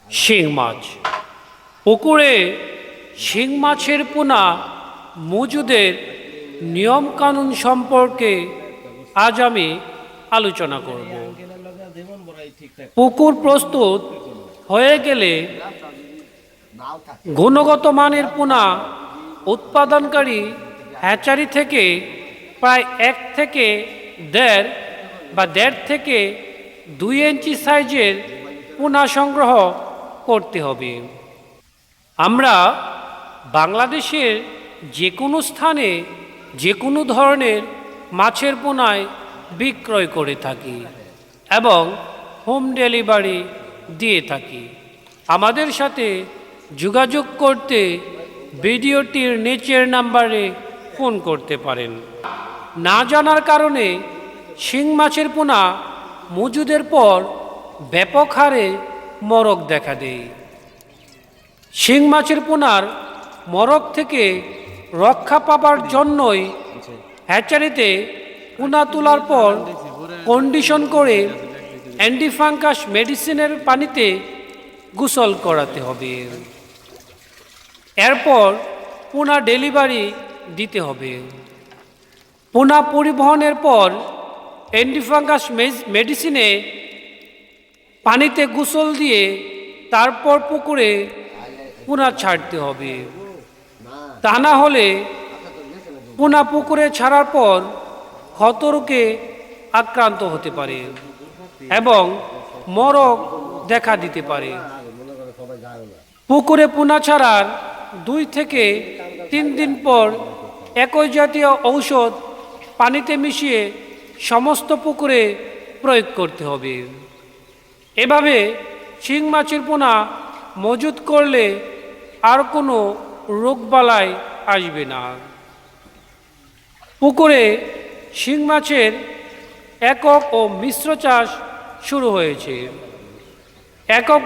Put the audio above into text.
শিং মাছ। পুকুরে শিং মাছের পোনা মজুদের নিয়মকানুন সম্পর্কে আজ আমি আলোচনা করব। পুকুর প্রস্তুত হয়ে গেলে গুণগত মানের পোনা উৎপাদনকারী হ্যাচারি থেকে প্রায় 1 থেকে 1.5 বা 1.5 থেকে 2 ইঞ্চি সাইজের পোনা সংগ্রহ করতে হবে। আমরা বাংলাদেশের যে কোনো স্থানে যে কোনো ধরনের মাছের পোনায় বিক্রয় করে থাকি এবং হোম ডেলিভারি দিয়ে থাকি। আমাদের সাথে যোগাযোগ করতে ভিডিওটির নিচের নাম্বারে ফোন করতে পারেন। না জানার কারণে শিং মাছের পোনা মজুদের পর ব্যাপক হারে মরক দেখা দেয়। শিং মাছের পোনার মরক থেকে রক্ষা পাবার জন্যই হ্যাচারিতে পোনা তোলার পর কন্ডিশন করে অ্যান্টিফাঙ্গাস মেডিসিনের পানিতে গোসল করাতে হবে। এরপর পোনা ডেলিভারি দিতে হবে। পোনা পরিবহনের পর অ্যান্টিফাঙ্গাস মেডিসিনে পানিতে গোসল দিয়ে তারপর পুকুরে পোনা ছাড়তে হবে। তা না হলে পোনা পুকুরে ছাড়ার পর ক্ষত রোগে আক্রান্ত হতে পারে এবং মরক দেখা দিতে পারে। পুকুরে পোনা ছাড়ার 2 থেকে 3 দিন পর একই জাতীয় ঔষধ পানিতে মিশিয়ে সমস্ত পুকুরে প্রয়োগ করতে হবে। এভাবে শিং মাছের পোনা মজুত করলে আর কোনো রোগবালাই আসবে না। পুকুরে শিং মাছের একক ও মিশ্র চাষ শুরু হয়েছে। একক